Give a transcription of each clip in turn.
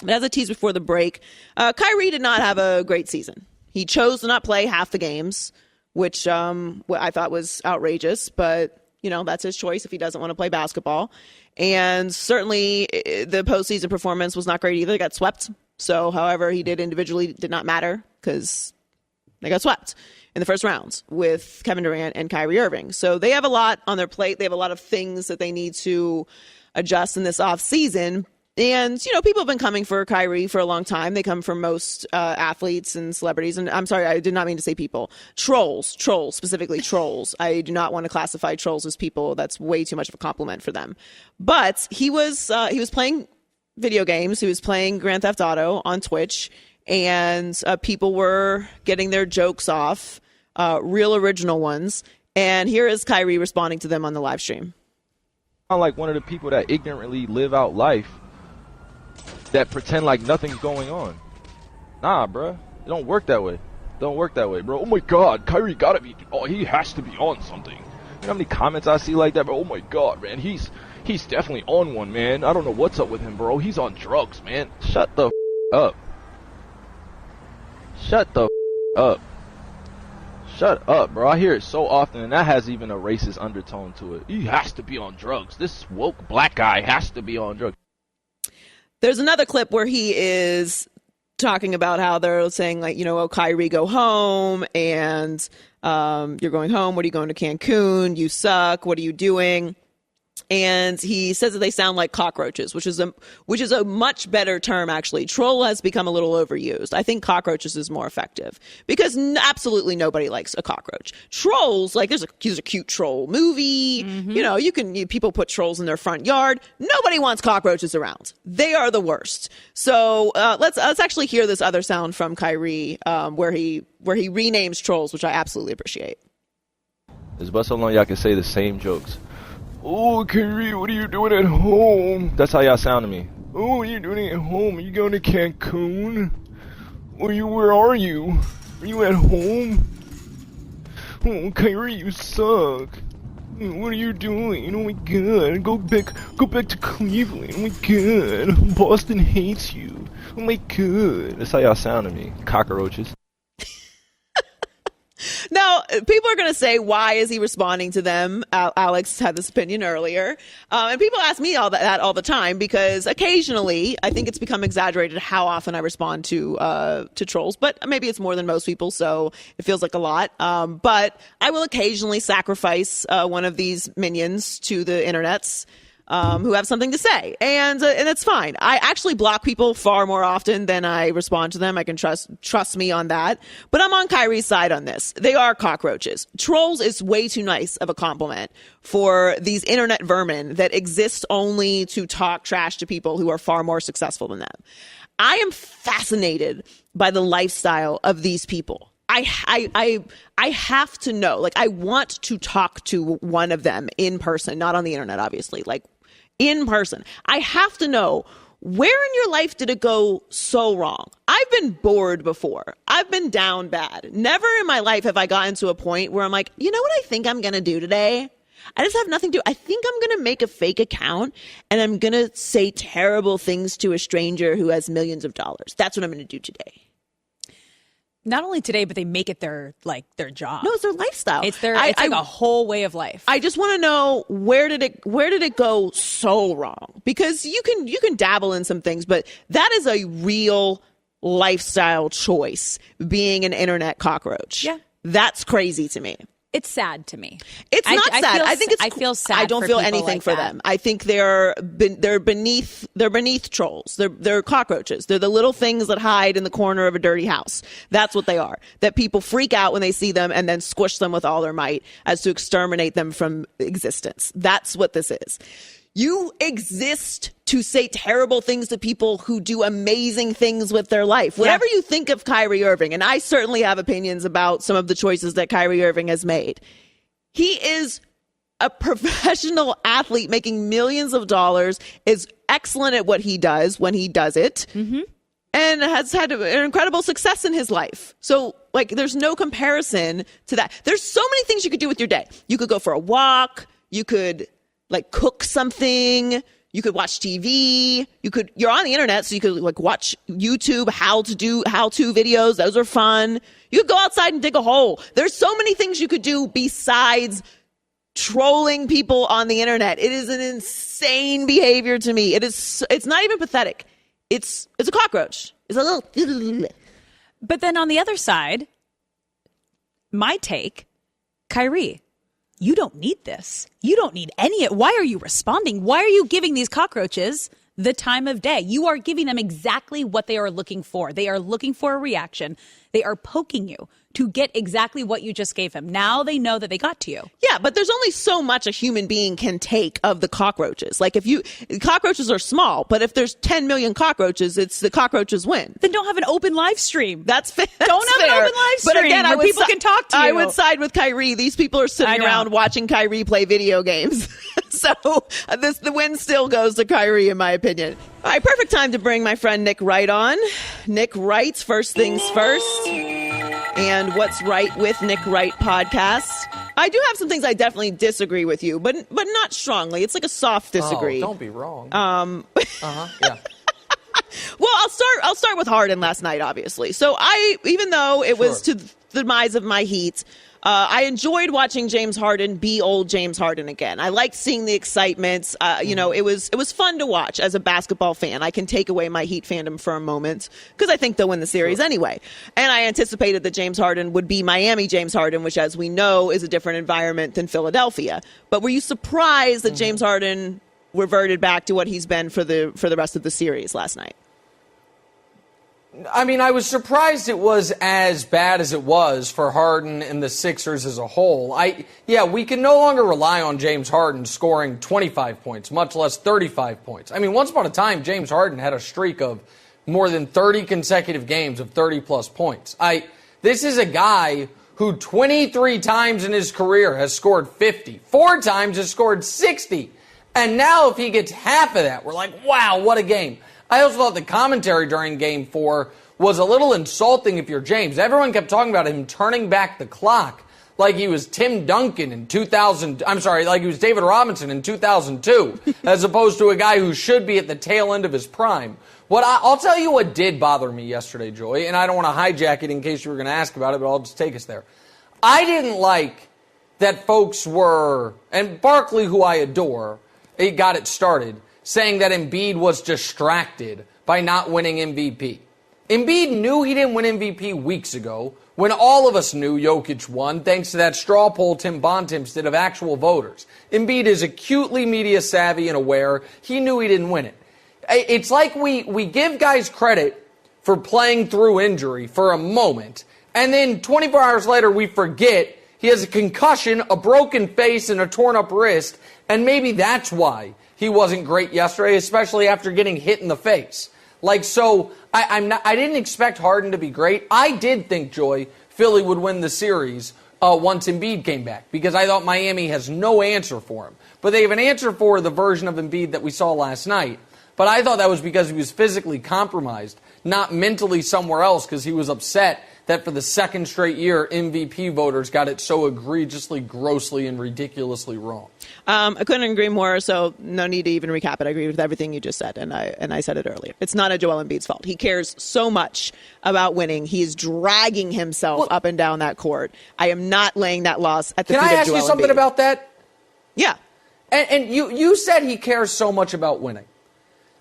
But as I teased before the break, Kyrie did not have a great season. He chose to not play half the games, which I thought was outrageous. But, that's his choice if he doesn't want to play basketball. And certainly the postseason performance was not great either. They got swept. So, however he did individually did not matter because they got swept in the first round with Kevin Durant and Kyrie Irving. So they have a lot on their plate. They have a lot of things that they need to adjust in this offseason. And, people have been coming for Kyrie for a long time. They come from most athletes and celebrities. And I'm sorry, I did not mean to say people. Trolls, specifically trolls. I do not want to classify trolls as people. That's way too much of a compliment for them. But he was playing video games. He was playing Grand Theft Auto on Twitch. And people were getting their jokes off, real original ones. And here is Kyrie responding to them on the live stream. I'm like one of the people that ignorantly live out life that pretend like nothing's going on. Nah, bruh. It don't work that way. Don't work that way, bro. Oh my God, Kyrie gotta be. Oh, he has to be on something. You know how many comments I see like that, bro? Oh my God, man. He's definitely on one, man. I don't know what's up with him, bro. He's on drugs, man. Shut the up. Shut the up. Shut up, bro. I hear it so often, and that has even a racist undertone to it. He has to be on drugs. This woke black guy has to be on drugs. There's another clip where he is talking about how they're saying, like, oh, Kyrie, go home, and you're going home. What are you going to Cancun? You suck. What are you doing? And he says that they sound like cockroaches, which is a much better term, actually. Troll has become a little overused. I think cockroaches is more effective because absolutely nobody likes a cockroach. Trolls, like there's a cute troll movie. Mm-hmm. People put trolls in their front yard. Nobody wants cockroaches around. They are the worst. So let's actually hear this other sound from Kyrie where he renames trolls, which I absolutely appreciate. It's but so long y'all can say the same jokes. Oh, Kyrie, what are you doing at home? That's how y'all sound to me. Oh, what are you doing at home? Are you going to Cancun? Where are you? Are you at home? Oh, Kyrie, you suck. What are you doing? Oh my God, go back to Cleveland. Oh my God, Boston hates you. Oh my God. That's how y'all sound to me, cockroaches. Now, people are going to say, why is he responding to them? Alex had this opinion earlier. And people ask me that all the time because occasionally, I think it's become exaggerated how often I respond to trolls. But maybe it's more than most people, so it feels like a lot. But I will occasionally sacrifice one of these minions to the internets. Who have something to say, and it's fine. I actually block people far more often than I respond to them. I can trust me on that. But I'm on Kyrie's side on this. They are cockroaches. Trolls is way too nice of a compliment for these internet vermin that exist only to talk trash to people who are far more successful than them. I am fascinated by the lifestyle of these people. I have to know, like, I want to talk to one of them in person, not on the internet, obviously, like in person. I have to know, where in your life did it go so wrong? I've been bored before. I've been down bad. Never in my life have I gotten to a point where I'm like, you know what I think I'm going to do today? I just have nothing to do. I think I'm going to make a fake account and I'm going to say terrible things to a stranger who has millions of dollars. That's what I'm going to do today. Not only today, but they make it their job. No, it's their lifestyle. It's like a whole way of life. I just want to know, where did it go so wrong? Because you can dabble in some things, but that is a real lifestyle choice, being an internet cockroach. Yeah. That's crazy to me. It's sad to me. It's not sad. I feel sad. I don't feel anything like for them. I think they're beneath trolls. They're cockroaches. They're the little things that hide in the corner of a dirty house. That's what they are. That people freak out when they see them and then squish them with all their might as to exterminate them from existence. That's what this is. You exist to say terrible things to people who do amazing things with their life. Whatever you think of Kyrie Irving, and I certainly have opinions about some of the choices that Kyrie Irving has made, he is a professional athlete making millions of dollars, is excellent at what he does when he does it, and has had an incredible success in his life. So, like, there's no comparison to that. There's so many things you could do with your day. You could go for a walk. You could cook something. You could watch TV. You're on the internet, so you could like watch YouTube how-to videos. Those are fun. You could go outside and dig a hole. There's so many things you could do besides trolling people on the internet. It is an insane behavior to me. It's not even pathetic. It's a cockroach. It's a little. But then on the other side, my take, Kyrie, you don't need this. You don't need any. Why are you responding? Why are you giving these cockroaches the time of day? You are giving them exactly what they are looking for. They are looking for a reaction. They are poking you to get exactly what you just gave him. Now they know that they got to you. Yeah, but there's only so much a human being can take of the cockroaches. Like cockroaches are small, but if there's 10 million cockroaches, it's the cockroaches win. Then don't have an open live stream. That's fair. Don't have an open live stream but again, where people can talk to you. I would side with Kyrie. These people are sitting around watching Kyrie play video games. So the win still goes to Kyrie, in my opinion. All right, perfect time to bring my friend Nick Wright on. Nick Wright's First Things First and What's Right with Nick Wright podcast. I do have some things I definitely disagree with you, but not strongly. It's like a soft disagree. Oh, don't be wrong. Well, Yeah. I'll start with Harden last night, obviously. So even though it was to the demise of my Heat, I enjoyed watching James Harden be old James Harden again. I liked seeing the excitement. It was fun to watch as a basketball fan. I can take away my Heat fandom for a moment because I think they'll win the series anyway. And I anticipated that James Harden would be Miami James Harden, which, as we know, is a different environment than Philadelphia. But were you surprised that James Harden reverted back to what he's been for the rest of the series last night? I mean, I was surprised it was as bad as it was for Harden and the Sixers as a whole. We can no longer rely on James Harden scoring 25 points, much less 35 points. I mean, once upon a time, James Harden had a streak of more than 30 consecutive games of 30-plus points. This is a guy who 23 times in his career has scored 50, 4 times has scored 60. And now if he gets half of that, we're like, wow, what a game. I also thought the commentary during Game 4 was a little insulting if you're James. Everyone kept talking about him turning back the clock like he was Tim Duncan in 2000. I'm sorry, like he was David Robinson in 2002, as opposed to a guy who should be at the tail end of his prime. I'll tell you what did bother me yesterday, Joy, and I don't want to hijack it in case you were going to ask about it, but I'll just take us there. I didn't like that folks were, and Barkley, who I adore, he got it started, saying that Embiid was distracted by not winning MVP. Embiid knew he didn't win MVP weeks ago when all of us knew Jokic won thanks to that straw poll Tim Bontemps did of actual voters. Embiid is acutely media savvy and aware. He knew he didn't win it. It's like we give guys credit for playing through injury for a moment, and then 24 hours later we forget he has a concussion, a broken face, and a torn up wrist, and maybe that's why he wasn't great yesterday, especially after getting hit in the face. I didn't expect Harden to be great. I did think, Joy, Philly would win the series once Embiid came back because I thought Miami has no answer for him. But they have an answer for the version of Embiid that we saw last night. But I thought that was because he was physically compromised, not mentally somewhere else because he was upset that for the second straight year, MVP voters got it so egregiously, grossly, and ridiculously wrong. I couldn't agree more, so no need to even recap it. I agree with everything you just said, and I said it earlier. It's not a Joel Embiid's fault. He cares so much about winning. He is dragging himself up and down that court. I am not laying that loss at the feet of Joel Embiid. Can I ask you something about that? Yeah. And you said he cares so much about winning.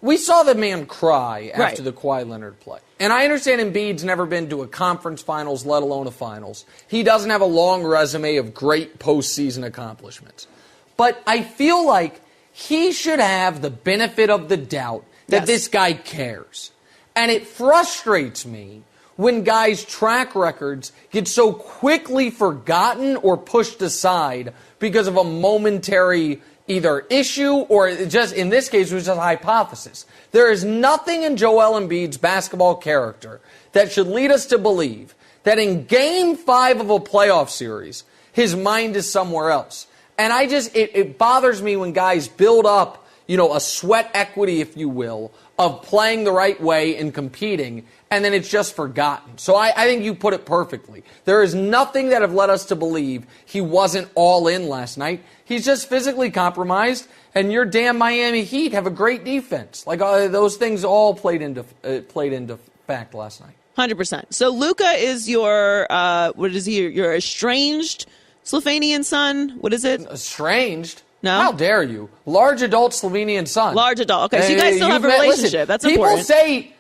We saw the man cry after the Kawhi Leonard play. And I understand Embiid's never been to a conference finals, let alone a finals. He doesn't have a long resume of great postseason accomplishments. But I feel like he should have the benefit of the doubt that this guy cares. And it frustrates me when guys' track records get so quickly forgotten or pushed aside because of a momentary either issue or just, in this case, it was just a hypothesis. There is nothing in Joel Embiid's basketball character that should lead us to believe that in Game 5 of a playoff series, his mind is somewhere else. And it bothers me when guys build up, a sweat equity, if you will, of playing the right way and competing, and then it's just forgotten. So I think you put it perfectly. There is nothing that have led us to believe he wasn't all in last night. He's just physically compromised, and your damn Miami Heat have a great defense. Like those things all played into fact last night. 100%. So Luka is your what is he? Your estranged Slovenian son? What is it? Estranged? No. How dare you? Large adult Slovenian son. Large adult. Okay, so you guys still have a relationship. Listen, That's people important. Say,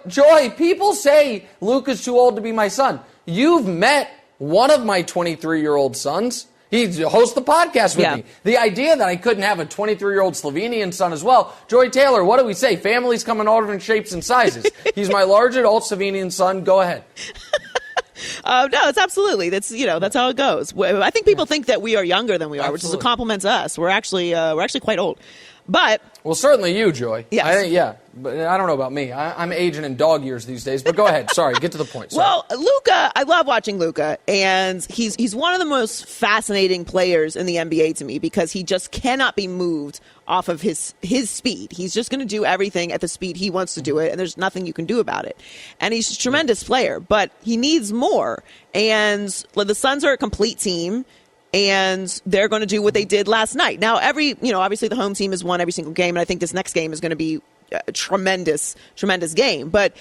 Joy, people say Luka's too old to be my son. You've met one of my 23-year-old sons. He hosts the podcast with me. The idea that I couldn't have a 23-year-old Slovenian son as well. Joy Taylor, what do we say? Families come in all different shapes and sizes. He's my large adult Slovenian son. Go ahead. No, it's absolutely. That's how it goes. I think people think that we are younger than we are, Absolutely. which is a compliment to us. We're actually quite old. But well, certainly you, Joy. Yes. But I don't know about me. I'm aging in dog years these days. But go ahead. Sorry, get to the point. Sorry. Well, Luka, I love watching Luka, and he's one of the most fascinating players in the NBA to me because he just cannot be moved off of his speed. He's just going to do everything at the speed he wants to do it, and there's nothing you can do about it. And he's a tremendous player, but he needs more. And the Suns are a complete team. And they're going to do what they did last night. Now, obviously the home team has won every single game, and I think this next game is going to be a tremendous, tremendous game. But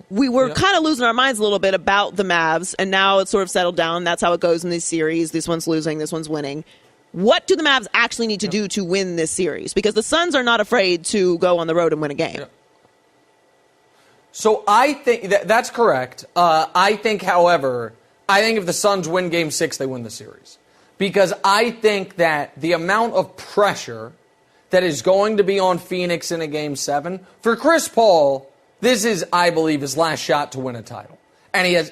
we were kind of losing our minds a little bit about the Mavs, and now it's sort of settled down. That's how it goes in these series. This one's losing, this one's winning. What do the Mavs actually need to do to win this series? Because the Suns are not afraid to go on the road and win a game. So I think that's correct. I think, however, if the Suns win Game 6, they win the series. Because I think that the amount of pressure that is going to be on Phoenix in a Game 7, for Chris Paul, this is, I believe, his last shot to win a title. And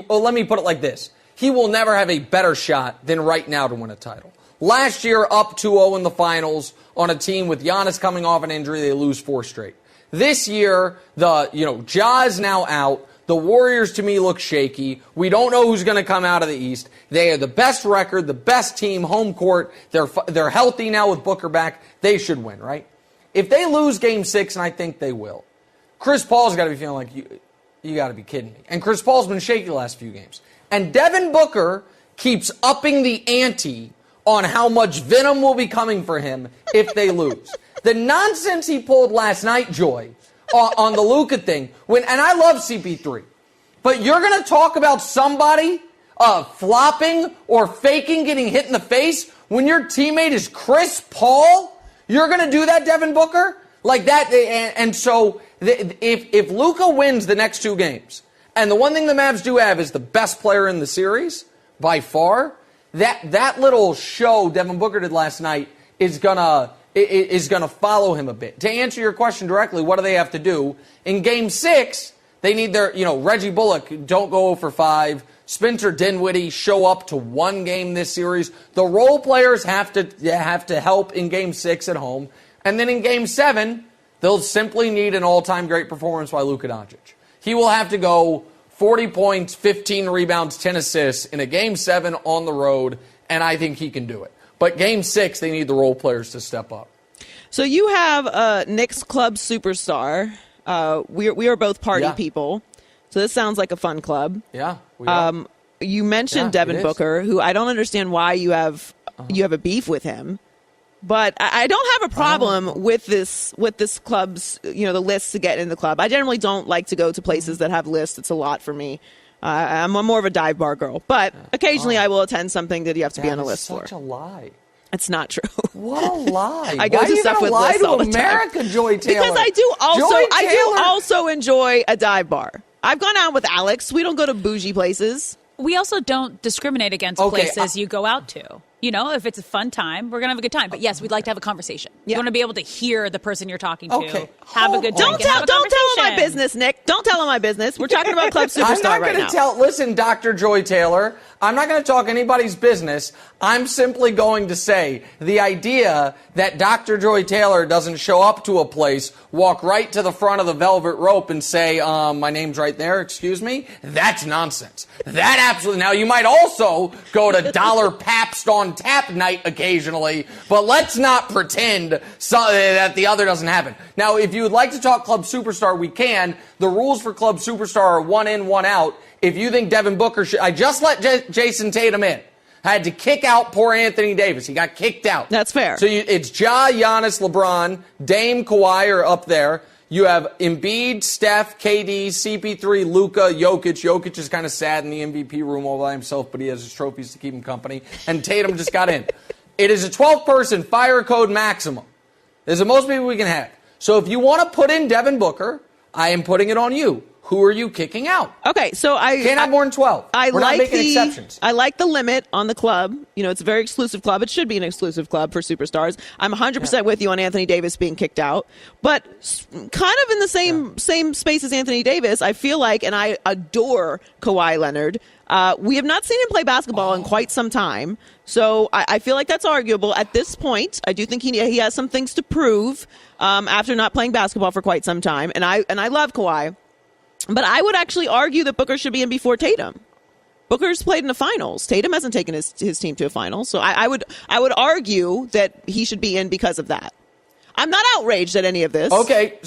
let me put it like this. He will never have a better shot than right now to win a title. Last year, up 2-0 in the finals on a team with Giannis coming off an injury, they lose 4 straight. This year, Ja is now out. The Warriors, to me, look shaky. We don't know who's going to come out of the East. They are the best record, the best team, home court. They're healthy now with Booker back. They should win, right? If they lose Game 6, and I think they will, Chris Paul's got to be feeling like, you got to be kidding me. And Chris Paul's been shaky the last few games. And Devin Booker keeps upping the ante on how much venom will be coming for him if they lose. The nonsense he pulled last night, Joy, on the Luka thing, and I love CP3, but you're going to talk about somebody flopping or faking getting hit in the face when your teammate is Chris Paul? You're going to do that, Devin Booker? Like that? And so if Luka wins the next 2 games, and the one thing the Mavs do have is the best player in the series, by far, that little show Devin Booker did last night is going to follow him a bit. To answer your question directly, what do they have to do? In Game 6, they need their, Reggie Bullock, don't go 0-for-5. Spencer Dinwiddie show up to 1 game this series. The role players have to help in Game 6 at home. And then in Game 7, they'll simply need an all-time great performance by Luka Doncic. He will have to go 40 points, 15 rebounds, 10 assists in a Game 7 on the road, and I think he can do it. But Game 6, they need the role players to step up. So you have Knicks Club Superstar. We are both party people. So this sounds like a fun club. Yeah. We are. You mentioned Devin Booker, who I don't understand why you have a beef with him. But I don't have a problem with this club's, the lists to get in the club. I generally don't like to go to places that have lists. It's a lot for me. I'm more of a dive bar girl. But occasionally I will attend something that you have to be on a list for. Such a lie. It's not true. What a lie. I go Why to stuff with lie lists to all the America, time. Joy Taylor? Because I do also enjoy a dive bar. I've gone out with Alex. We don't go to bougie places. We also don't discriminate against places you go out to. If it's a fun time, we're going to have a good time. But yes, we'd like to have a conversation. You want to be able to hear the person you're talking to. Have a good time. Don't tell him my business, Nick. Don't tell him my business. We're talking about Club Superstar I'm not going to tell. Listen, Dr. Joy Taylor, I'm not going to talk anybody's business. I'm simply going to say the idea that Dr. Joy Taylor doesn't show up to a place, walk right to the front of the velvet rope and say, my name's right there, excuse me, that's nonsense. That absolutely. Now, you might also go to Dollar Pabst on Tap night occasionally, but let's not pretend that the other doesn't happen. Now, if you would like to talk Club Superstar, we can. The rules for Club Superstar are 1 in, 1 out. If you think Devin Booker should, I just let Jason Tatum in. had to kick out poor Anthony Davis. He got kicked out. That's fair. So it's Ja, Giannis, LeBron, Dame, Kawhi are up there. You have Embiid, Steph, KD, CP3, Luka, Jokic. Jokic is kind of sad in the MVP room all by himself, but he has his trophies to keep him company. And Tatum just got in. It is a 12-person fire code maximum. There's the most people we can have. So if you want to put in Devin Booker, I am putting it on you. Who are you kicking out? Okay, so I can't have more than 12. We're not making exceptions. I like the limit on the club. You know, it's a very exclusive club. It should be an exclusive club for superstars. I'm 100% with you on Anthony Davis being kicked out, but kind of in the same space as Anthony Davis, I feel like, and I adore Kawhi Leonard. We have not seen him play basketball in quite some time, so I feel like that's arguable at this point. I do think he has some things to prove after not playing basketball for quite some time, and I love Kawhi. But I would actually argue that Booker should be in before Tatum. Booker's played in the finals. Tatum hasn't taken his team to a final. So I would argue that he should be in because of that. I'm not outraged at any of this. Okay.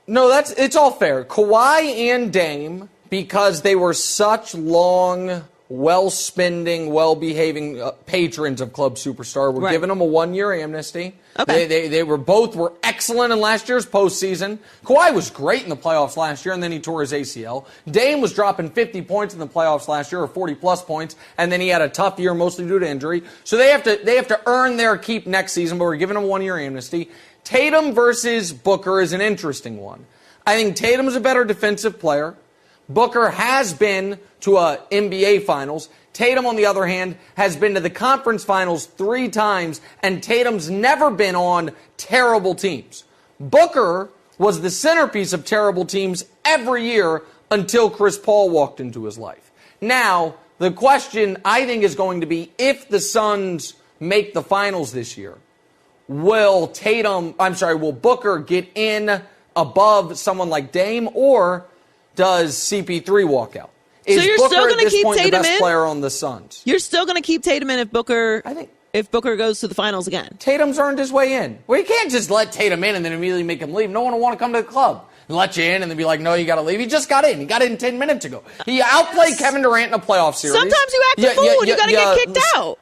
No, it's all fair. Kawhi and Dame, because they were such long, well-spending, well-behaving patrons of Club Superstar, we're giving them a 1-year amnesty. Okay. They were excellent in last year's postseason. Kawhi was great in the playoffs last year, and then he tore his ACL. Dame was dropping 50 points in the playoffs last year, or 40-plus points, and then he had a tough year, mostly due to injury. So they have to earn their keep next season, but we're giving them a 1-year amnesty. Tatum versus Booker is an interesting one. I think Tatum's a better defensive player. Booker has been to a NBA Finals. Tatum, on the other hand, has been to the conference finals 3 times, and Tatum's never been on terrible teams. Booker was the centerpiece of terrible teams every year until Chris Paul walked into his life. Now, the question, I think, is going to be, if the Suns make the finals this year, will Booker get in above someone like Dame, or does CP3 walk out? Is so you're Booker still going to keep point, Tatum the best in? player on the Suns? You're still going to keep Tatum in if Booker goes to the finals again? Tatum's earned his way in. Well, you can't just let Tatum in and then immediately make him leave. No one will want to come to the club and let you in and then be like, no, you got to leave. He just got in. He got in 10 minutes ago. He outplayed Kevin Durant in a playoff series. Sometimes you act a fool and you got to get kicked out.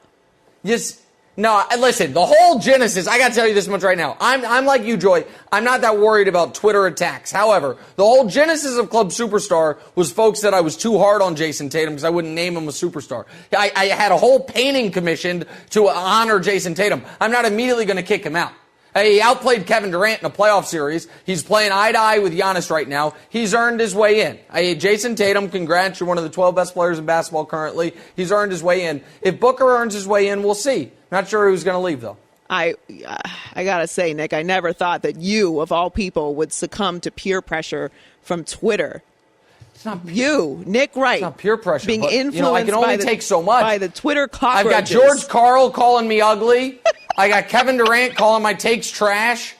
Yes. No, listen, the whole genesis, I got to tell you this much right now. I'm like you, Joy. I'm not that worried about Twitter attacks. However, the whole genesis of Club Superstar was folks that I was too hard on Jason Tatum because I wouldn't name him a superstar. I had a whole painting commissioned to honor Jason Tatum. I'm not immediately going to kick him out. He outplayed Kevin Durant in a playoff series. He's playing eye-to-eye with Giannis right now. He's earned his way in. Jason Tatum, congrats. You're one of the 12 best players in basketball currently. He's earned his way in. If Booker earns his way in, we'll see. Not sure who's going to leave, though. I got to say, Nick, I never thought that you, of all people, would succumb to peer pressure from Twitter. It's not Nick Wright. It's not peer pressure. Being influenced I can only take so much. by the Twitter cockroaches. I've got George Karl calling me ugly. I got Kevin Durant calling my takes trash.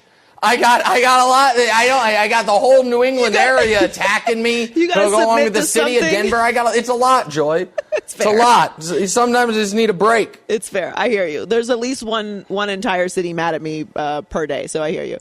I got a lot. I got the whole New England area attacking me. You got to go along with the to city something. of Denver. It's a lot, Joy. It's fair. It's a lot. Sometimes I just need a break. It's fair. I hear you. There's at least one entire city mad at me per day, so I hear you.